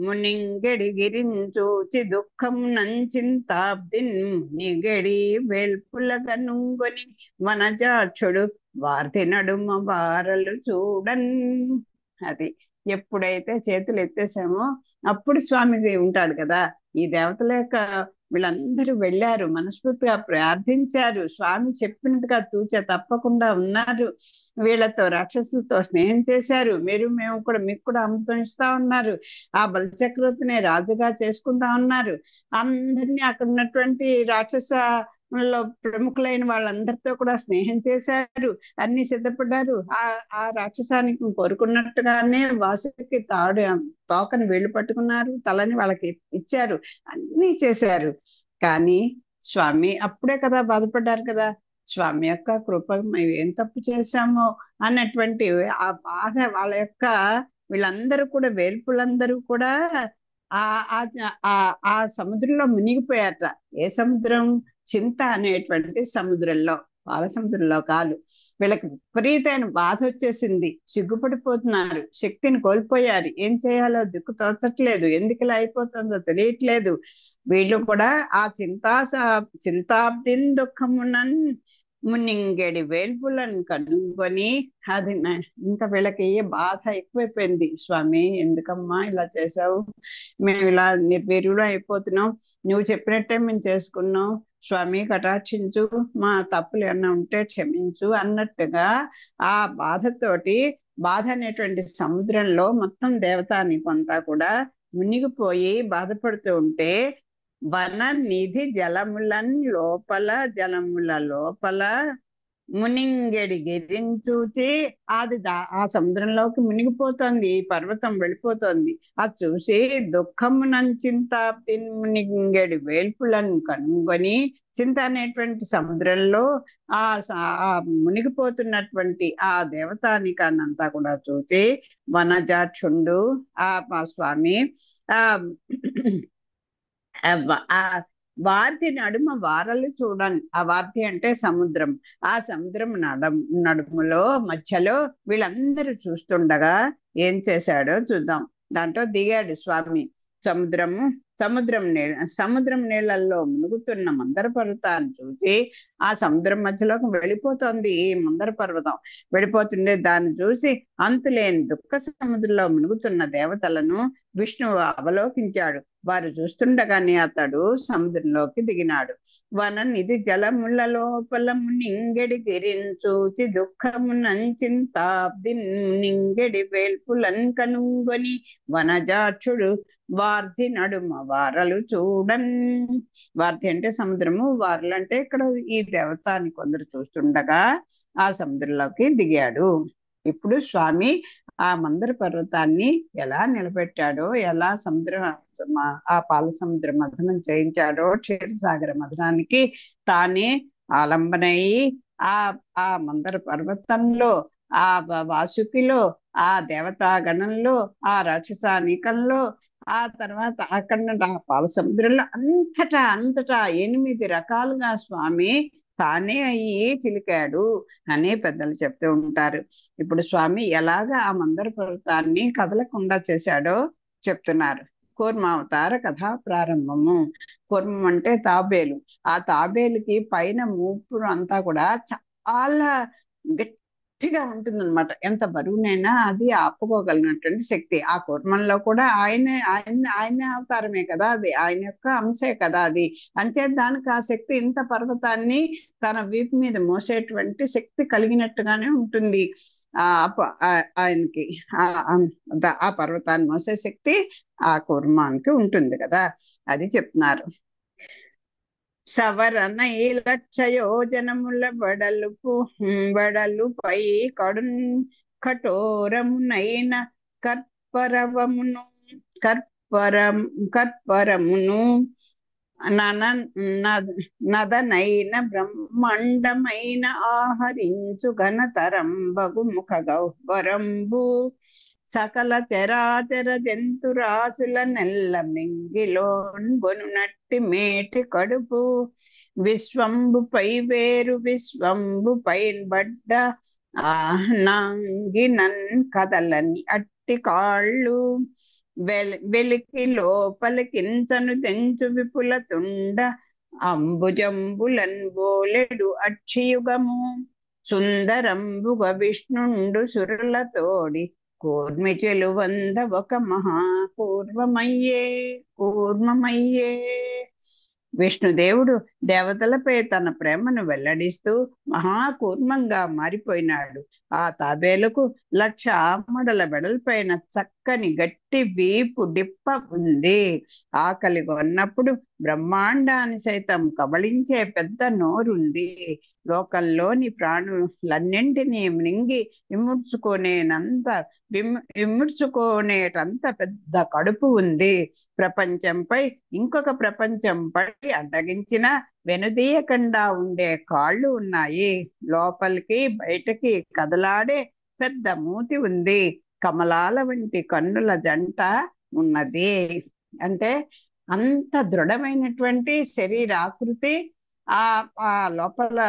మునింగెడి గిరించూచి దుఃఖం నంచింతాబ్దిన్ మునిగెడి వెల్పులగ నుంగొని వనజాక్షుడు వార్తి నడుమ వారలు చూడన్. అది ఎప్పుడైతే చేతులు ఎత్తేసామో అప్పుడు స్వామి ఉంటాడు కదా. ఈ దేవతల యొక్క వీళ్ళందరూ వెళ్ళారు, మనస్ఫూర్తిగా ప్రార్థించారు, స్వామి చెప్పినట్టుగా తూచ తప్పకుండా ఉన్నారు. వీళ్ళతో రాక్షసులతో స్నేహం చేశారు. మేము కూడా మీకు కూడా అమృతం ఇస్తా ఉన్నారు. ఆ బలిచక్రవర్తిని రాజుగా చేసుకుంటా ఉన్నారు. అందరినీ అక్కడ ఉన్నటువంటి రాక్షస లో ప్రముఖులైన వాళ్ళందరితో కూడా స్నేహం చేశారు, అన్ని సిద్ధపడ్డారు. ఆ రాక్షసానికి కోరుకున్నట్టుగానే వాసుకి తోకని వీళ్ళు పట్టుకున్నారు, తలని వాళ్ళకి ఇచ్చారు, అన్ని చేశారు. కానీ స్వామి అప్పుడే కదా బాధపడ్డారు కదా, స్వామి యొక్క కృప మేము ఏం తప్పు చేశామో అన్నటువంటి ఆ బాధ వాళ్ళ యొక్క, వీళ్ళందరూ కూడా వేల్పులందరూ కూడా ఆ ఆ ఆ ఆ సముద్రంలో మునిగిపోయారట. ఏ సముద్రం? చింత అనేటువంటి సముద్రంలో, పాల సముద్రంలో కాదు. వీళ్ళకి విపరీతమైన బాధ వచ్చేసింది, సిగ్గుపడిపోతున్నారు, శక్తిని కోల్పోయారు, ఏం చేయాలో దిక్కు తోచట్లేదు, ఎందుకు ఇలా అయిపోతుందో తెలియట్లేదు. వీళ్ళు కూడా ఆ చింతాబ్దిన్ దుఃఖమునన్ మున్నింగడి వేల్పులను కనుగొని అది ఇంకా వీళ్ళకి బాధ ఎక్కువైపోయింది. స్వామి ఎందుకమ్మా ఇలా చేసావు, మేము ఇలా నిర్వీర్యులు అయిపోతున్నాం, నువ్వు చెప్పినట్టే మేము చేసుకున్నాం, స్వామి కటాక్షించు, మా తప్పులు ఏమన్నా ఉంటే క్షమించు అన్నట్టుగా ఆ బాధతోటి, బాధ అనేటువంటి సముద్రంలో మొత్తం దేవతాని కొంత కూడా మునిగిపోయి బాధపడుతూ ఉంటే, వన నిధి జలముల లోపల మునింగడి గిరించూచి అది ఆ సముద్రంలోకి మునిగిపోతుంది, ఈ పర్వతం వెళ్ళిపోతుంది. అది చూసి దుఃఖమునంచింత మునింగడి వేల్పులను కనుగొని, చింత అనేటువంటి సముద్రంలో ఆ మునిగిపోతున్నటువంటి ఆ దేవతానికాన్నంతా కూడా చూసి వనజాక్షుండు ఆ స్వామి ఆ వార్ధి నడుమ వారలు చూడండి. ఆ వార్ధి అంటే సముద్రం. ఆ సముద్రం నడుములో మధ్యలో వీళ్ళందరూ చూస్తుండగా ఏం చేశాడో చూద్దాం. దాంట్లో దిగాడు స్వామి. సముద్రం నీళ్ళల్లో మునుగుతున్న మందర పర్వతాన్ని చూసి, ఆ సముద్రం మధ్యలోకి వెళ్ళిపోతుంది ఈ మందర పర్వతం, వెళ్ళిపోతుండే దాన్ని చూసి అంతులేని దుఃఖ సముద్రంలో మునుగుతున్న దేవతలను విష్ణువు అవలోకించాడు. వారు చూస్తుండగానే అతడు సముద్రంలోకి దిగినాడు. వననిధి జలముల లోపల మునింగడి గిరించూచి దుఃఖమునంచింతాబ్ది నింగడి వేల్పులన్ కనుగొని వనజాక్షుడు వార్ధి నడుమ వారలు చూడన్. వార్ధి అంటే సముద్రము, వారలు అంటే ఇక్కడ ఈ దేవతాన్ని కొందరు చూస్తుండగా ఆ సముద్రంలోకి దిగాడు. ఇప్పుడు స్వామి ఆ మందర పర్వతాన్ని ఎలా నిలబెట్టాడో, ఎలా ఆ పాల సముద్ర మథనం చేయించాడో, క్షీరసాగర మథనానికి తానే ఆలంబనయ్యి ఆ మందర పర్వతంలో, ఆ వాసుకిలో, ఆ దేవతాగణంలో, ఆ రాక్షసానికంలో, ఆ తర్వాత అక్కడ ఆ పాల సముద్రంలో అంతటా 8 రకాలుగా స్వామి తానే అయ్యి చిలికాడు అని పెద్దలు చెప్తూ ఉంటారు. ఇప్పుడు స్వామి ఎలాగా ఆ మందర పర్వతాన్ని కదలకుండా చేశాడో చెప్తున్నారు. కూర్మావతార కథా ప్రారంభము. కూర్మం అంటే తాబేలు. ఆ తాబేలుకి పైన మూపురు అంతా కూడా చాలా గట్టిగా ఉంటుందన్నమాట. ఎంత బరువునైనా అది ఆపుకోగలిగినటువంటి శక్తి. ఆ కూర్మంలో కూడా ఆయన అవతారమే కదా, అది ఆయన యొక్క అంశే కదా అది. అంతే దానికి ఆ శక్తి, ఇంత పర్వతాన్ని తన వీపు మీద మోసేటువంటి శక్తి కలిగినట్టుగానే ఉంటుంది ఆయనకి. ఆ పర్వతాన్ని మోసే శక్తి ఆ కూర్మానికి ఉంటుంది కదా, అది చెప్తున్నారు. సవరణ ఈ లక్షయోజనముల వెడలుపై కఠోరమునైన కర్పరమును నదనైన బ్రహ్మాండమైన ఆహరించు ఘనతరం బగుముఖ గౌవరంబు సకల చరాచర జంతురాశుల నెల్ల మింగిలోన్గొనునట్టి మేటి కడుపు విశ్వంబుపై వేరు విశ్వంబుపై బడ్డ నాంగినన్ కదలని అట్టి కాళ్ళు వెలికి లోపలికించను తెంచు విపుల తుండ అంబుజంబులన్ బోలెడు అక్షియుగము సుందరంబుగ విష్ణుండు సురులతోడి కూర్మి చెలువంద ఒక కూర్మమయ్యే. విష్ణుదేవుడు దేవతలపై తన ప్రేమను వెల్లడిస్తూ మహాకూర్మంగా మారిపోయినాడు. ఆ తాబేలకు 1,00,000 ఆమడల వెడల్పైన చక్కని గట్టి గట్టి వీపు డిప్ప ఉంది. ఆకలి కొన్నప్పుడు బ్రహ్మాండాన్ని సైతం కబళించే పెద్ద నోరుంది. లోకంలోని ప్రాణులన్నింటినీ మృంగి ఇముడ్చుకునేటంత పెద్ద కడుపు ఉంది. ప్రపంచంపై ఇంకొక ప్రపంచంపై అడ్డగించిన వెనుదీయకుండా ఉండే కాళ్ళు ఉన్నాయి. లోపలికి బయటకి కదలాడే పెద్ద మూతి ఉంది. కమలాల వంటి కన్నుల జంట ఉన్నది. అంటే అంత దృఢమైనటువంటి శరీరాకృతి, ఆ ఆ లోపల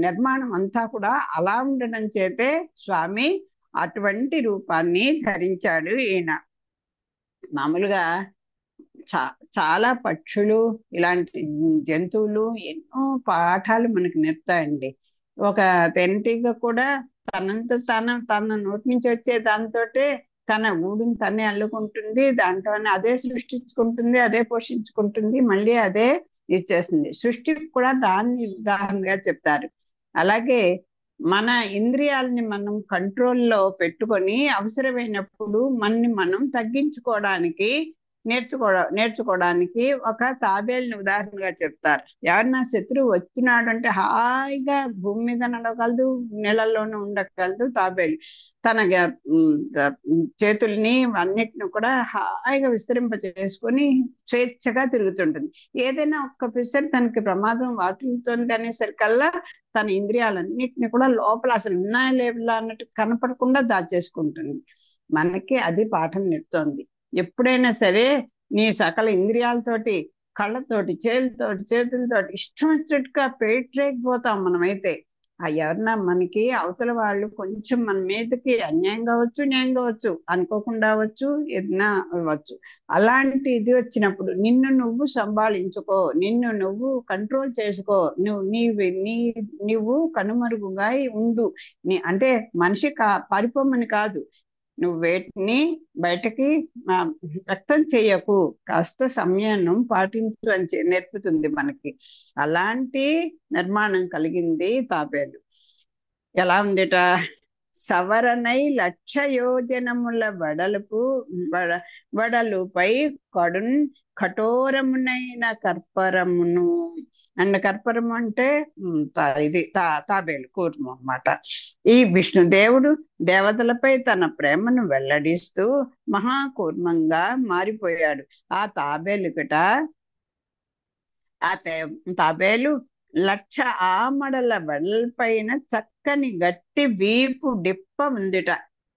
నిర్మాణం అంతా కూడా అలా ఉండడం చేతే స్వామి అటువంటి రూపాన్ని ధరించాడు. ఈయన మామూలుగా చాలా పక్షులు, ఇలాంటి జంతువులు ఎన్నో పాఠాలు మనకు నేర్పుతాయండి. ఒక తేనెటీగ కూడా తన నోటి నుంచి వచ్చే దాంతోటే తన గూడుని తనే అల్లుకుంటుంది. దాంట్లోనే అదే సృష్టించుకుంటుంది, అదే పోషించుకుంటుంది, మళ్ళీ అదే ఇచ్చేస్తుంది. సృష్టికి కూడా దాన్ని ఉదాహరణగా చెప్తారు. అలాగే మన ఇంద్రియాలని మనం కంట్రోల్లో పెట్టుకొని అవసరమైనప్పుడు మనని మనం తగ్గించుకోవడానికి నేర్చుకోవడానికి ఒక తాబేళ్ళని ఉదాహరణగా చెప్తారు. ఎవరన్నా శత్రువు వచ్చినాడు అంటే హాయిగా భూమి మీద నడవగలదు, నీళ్ళల్లోనూ ఉండగలదు. తాబేలు తన చేతుల్ని అన్నిటిని కూడా హాయిగా విస్తరింప చేసుకొని స్వేచ్ఛగా తిరుగుతుంటుంది. ఏదైనా ఒక్క పిసర్ తనకి ప్రమాదం వాటిల్లుతుంది అనేసరికల్లా తన ఇంద్రియాలన్నిటిని కూడా లోపల అసలు ఉన్నాయా లేవులా అన్నట్టు కనపడకుండా దాచేసుకుంటుంది. మనకి అది పాఠం నేర్పుతోంది. ఎప్పుడైనా సరే నీ సకల ఇంద్రియాలతోటి, కళ్ళతోటి, చేతులతోటి ఇష్టం వచ్చినట్టుగా పేట్రేకపోతాం మనమైతే. ఎవరన్నా మనకి అవతల వాళ్ళు కొంచెం మన మీదకి అన్యాయం కావచ్చు, న్యాయం కావచ్చు, అనుకోకుండా అవ్వచ్చు, ఏదైనా అవ్వచ్చు. అలాంటి ఇది వచ్చినప్పుడు నిన్ను నువ్వు సంభాళించుకో, నిన్ను నువ్వు కంట్రోల్ చేసుకో. నువ్వు కనుమరుగుగా ఉండు. అంటే మనిషి పారిపోమని కాదు, నువ్వు వేటిని బయటకి వ్యక్తం చేయకు, కాస్త సంయమనం పాటించు అని నేర్పుతుంది మనకి. అలాంటి నిర్మాణం కలిగింది తాబేలు. ఎలా ఉందిట? సవరణై 1,00,000 యోజనముల వడలుపై కఠోరమునైన కర్పరమును. అండ్ కర్పరము అంటే ఇది తాబేలు కూర్మం అన్నమాట. ఈ విష్ణుదేవుడు దేవతలపై తన ప్రేమను వెల్లడిస్తూ మహాకూర్మంగా మారిపోయాడు. ఆ తాబేలు 1,00,000 ఆమడల వెడల్పైన చక్కని గట్టి వీపు డిప్ప ఉందిట.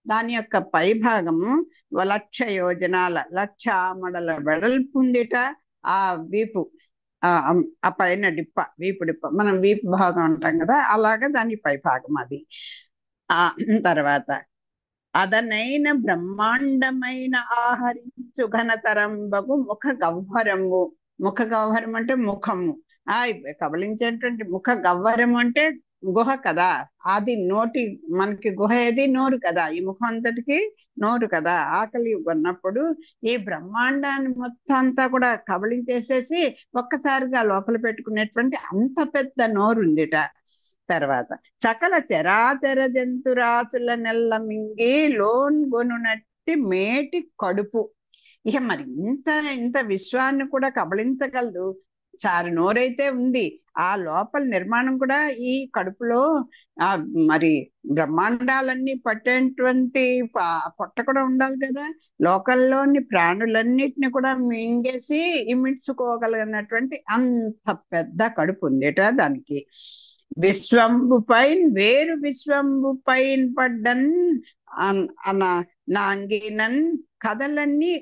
దాని యొక్క పై భాగము 1,00,000 యోజనాల 1,00,000 ఆమడల వెడల్పు ఉందిట. ఆ వీపు ఆ పైన వీపు డిప్ప, మనం వీపు భాగం అంటాం కదా, అలాగా దాని పై భాగం అది. తర్వాత అదనైన బ్రహ్మాండమైన ఆహరించు ఘనతరంబగు ముఖ గహ్వరము అంటే ముఖము. కబలించేటువంటి ముఖ గహ్వరము అంటే గుహ కదా, అది మనకి గుహ ఏది? నోరు కదా. ఈ ముఖం అంతటికి నోరు కదా. ఆకలి కొన్నప్పుడు ఈ బ్రహ్మాండాన్ని మొత్తం అంతా కూడా కబలించేసేసి ఒక్కసారిగా లోపల పెట్టుకునేటువంటి అంత పెద్ద నోరు ఉందిట. తర్వాత సకల చరాచర జంతురాసుల నెల్ల మింగి లోన్గొనునట్టి మేటి కడుపు. ఇక మరి ఇంత విశ్వాన్ని కూడా కబలించగలదు. చారు నోరైతే ఉంది, ఆ లోపల నిర్మాణం కూడా ఈ కడుపులో మరి బ్రహ్మాండాలన్నీ పట్టేటువంటి పొట్ట కూడా ఉండాలి కదా. లోకల్లోని ప్రాణులన్నిటిని కూడా మింగేసి ఇమిడ్చుకోగలిగినటువంటి అంత పెద్ద కడుపు ఉందేట దానికి. వేరు విశ్వంబు పైన పడ్డన్ నాంగినన్ కథలన్నీ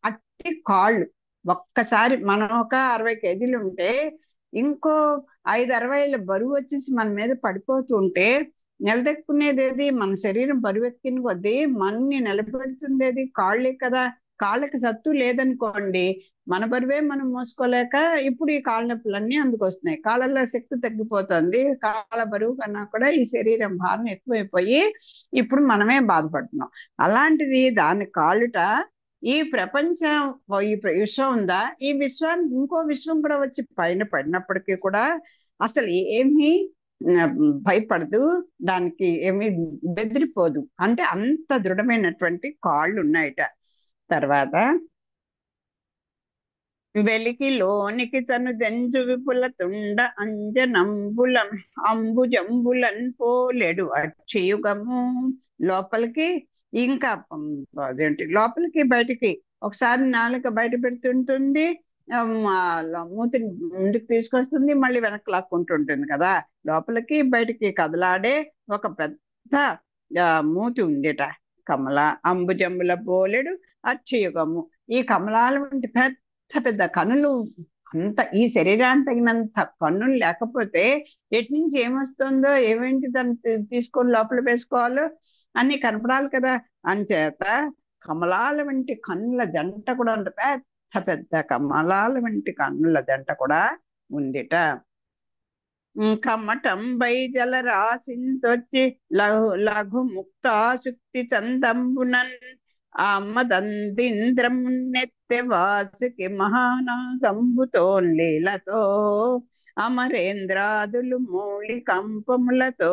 అట్టి కాళ్ళు. ఒక్కసారి మనం ఒక 60 కేజీలు ఉంటే ఇంకో 5-60 బరువు వచ్చేసి మన మీద పడిపోతుంటే నిలదెక్కునేది ఏది? మన శరీరం బరువెక్కిన కొద్దీ మనని నిలబెడుతుంది ఏది? కాళ్ళే కదా. కాళ్ళకి సత్తు లేదనుకోండి, మన బరువే మనం మోసుకోలేక ఇప్పుడు ఈ కాళ్ళ నొప్పులన్నీ అందుకు వస్తున్నాయి. కాళ్ళల్లో శక్తి తగ్గిపోతుంది. కాళ్ళ బరువు కన్నా కూడా ఈ శరీరం భారం ఎక్కువైపోయి ఇప్పుడు మనమే బాధపడుతున్నాం. అలాంటిది దాని కాళ్ళుట ఈ ప్రపంచం, ఈ విశ్వం ఉందా, ఈ విశ్వాన్ని ఇంకో విశ్వం కూడా వచ్చి పైన పడినప్పటికీ కూడా అసలు ఏమీ భయపడదు, దానికి ఏమీ బెదిరిపోదు. అంటే అంత దృఢమైనటువంటి కాళ్ళు ఉన్నాయట. తర్వాత వెలికి లోనికి చనుదెంజు విపుల తుండ అంజనంబులం అంబుజంబులన్ పోలెడు అక్షయుగము. లోపలికి ఇంకా అదేంటి లోపలికి బయటికి ఒకసారి నాలుక బయట పెడుతుంటుంది, మూతిని ముందుకు తీసుకొస్తుంది, మళ్ళీ వెనక్కి లాక్కుంటుంటుంది కదా. లోపలికి బయటికి కదలాడే ఒక పెద్ద మూతి ఉందిట. కమల అంబుజంబుల పోలెడు అక్షయుగము. ఈ కమలాల వంటి పెద్ద పెద్ద కన్నులు, అంత ఈ శరీరానికి తగినంత కన్నులు లేకపోతే ఎటు నుంచి ఏమొస్తుందో ఏమేంటి దాన్ని తీసుకొని లోపల వేసుకోవాలో అన్ని కనపడాలి కదా. అంచేత కమలాల వంటి కన్నుల జంట కూడా ఉంది, పెద్ద పెద్ద కమలాల వంటి కన్నుల జంట కూడా ఉందిట. కమ్మటంబై జల రాసింతొచ్చి లఘు ముక్తాశుక్తి చందంబునన్ అమ్మదందింద్రమున్నెత్తె వాసుకి మహానాగంబుతోన్లీలతో అమరేంద్రాదులు మూలి కంపములతో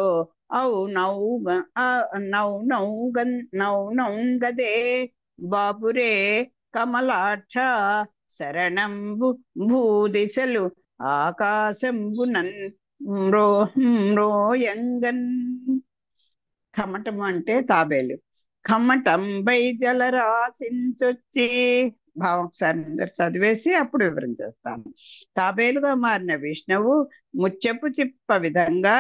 నౌనౌగదే బాపురే కమలాక్ష శరణంబు భూదిశలు ఆకాశంబునన్ మ్రోయంగన్. కమటం అంటే తాబేలు. కమ్మటంబై జలరాశించొచ్చి, భావం ఒకసారి చదివేసి అప్పుడు వివరించేస్తాను. తాబేలుగా మారిన విష్ణువు ముత్యపు చిప్ప విధంగా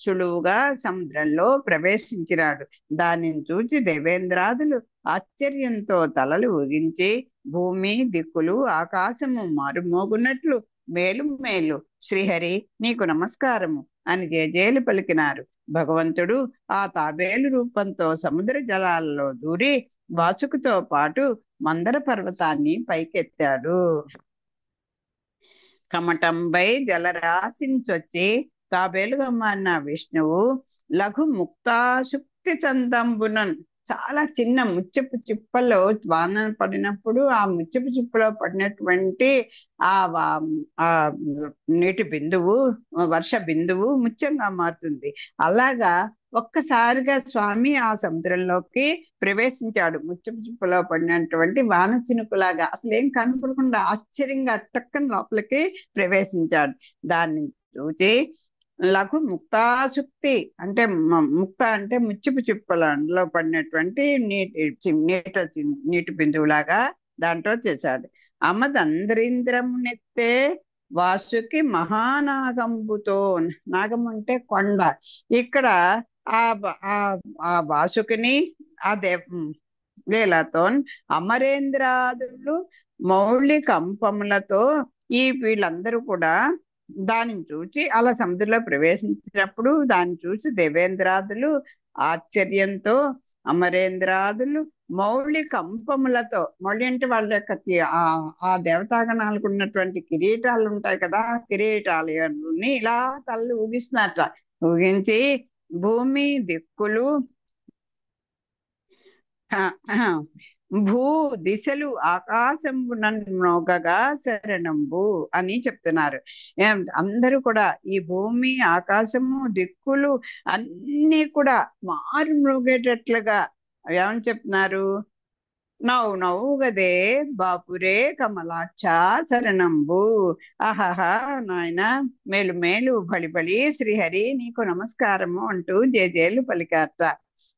సులువుగా సముద్రంలో ప్రవేశించినాడు. దానిని చూచి దేవేంద్రాదులు ఆశ్చర్యంతో తలలు ఊగించి భూమి దిక్కులు ఆకాశము మారుమోగునట్లు మేలు మేలు శ్రీహరి నీకు నమస్కారము అని జేజేలు పలికినారు. భగవంతుడు ఆ తాబేలు రూపంతో సముద్ర జలాలలో దూరి వాసుకుతో పాటు మందర పర్వతాన్ని పైకెత్తాడు. కమటంబై జలరాశించొచ్చి తాబేలుగా మారిన విష్ణువు లఘు ముక్తాశుక్తి చందంబునన్, చాలా చిన్న ముచ్చపు చిప్పలో వాన పడినప్పుడు ఆ ముచ్చపు చిప్పలో పడినటువంటి ఆ నీటి బిందువు, వర్ష బిందువు ముత్యంగా మారుతుంది. అలాగా ఒక్కసారిగా స్వామి ఆ సముద్రంలోకి ప్రవేశించాడు. ముచ్చపు చిప్పలో పడినటువంటి వాన చినుకులాగా అసలు ఏం కనపడకుండా ఆశ్చర్యంగా టక్కని లోపలికి ప్రవేశించాడు. దాన్ని చూచి లఘు ముక్తాశుక్తి అంటే ముక్త అంటే ముచ్చిపు చిప్పలలో పడినటువంటి నీటి బిందువులాగా దాంట్లో చేశాడు. అమదంద్రీంద్రమునెత్తే వాసుకి మహానాగంబుతో, నాగం అంటే కొండ. ఇక్కడ ఆ వాసుకిని ఆ లీలతో అమరేంద్రాదులు మౌళి కంపములతో వీళ్ళందరూ కూడా దానిని చూచి అలా సముద్రంలో ప్రవేశించినప్పుడు దాన్ని చూసి దేవేంద్రాదులు ఆశ్చర్యంతో, అమరేంద్రాదులు మౌళి కంపములతో, మౌళి అంటే వాళ్ళ యొక్క ఆ దేవతాగణాలకు ఉన్నటువంటి కిరీటాలు ఉంటాయి కదా, కిరీటాలని ఇలా తల్లి ఊగిస్తున్నట్ట. ఊగించి భూమి దిక్కులు భూ దిశలు ఆకాశంబునోగగా శరణంబు అని చెప్తున్నారు. అందరూ కూడా ఈ భూమి ఆకాశము దిక్కులు అన్నీ కూడా మారు మ్రోగేటట్లుగా ఏమని చెప్తున్నారు? నవ్వుగదే బాపురే కమలాక్ష శరణంబు. ఆహహ నాయన మేలు మేలు బలి బలి శ్రీహరి నీకు నమస్కారము అంటూ జేజేలు పలికారట.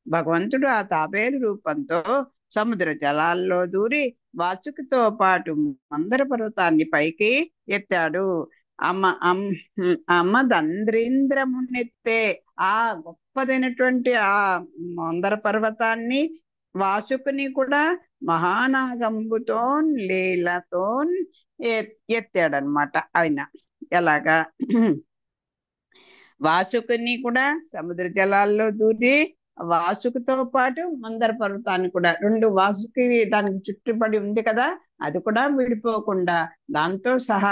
భగవంతుడు ఆ తాబేలు రూపంతో సముద్ర జలాల్లో దూరి వాసుకితో పాటు మందర పర్వతాన్ని పైకి ఎత్తాడు. అమ్మదంద్రీంద్రమునెత్తే ఆ గొప్పదైనటువంటి ఆ మందర పర్వతాన్ని వాసుకుని కూడా మహానాగంబుతో లీలతో ఎత్తాడనమాట. ఆయన ఎలాగా వాసుకుని కూడా సముద్ర జలాల్లో దూరి వాసుకుతో పాటు మందర పర్వతాన్ని కూడా, రెండు వాసుకి దానికి చుట్టుపడి ఉంది కదా, అది కూడా విడిపోకుండా దాంతో సహా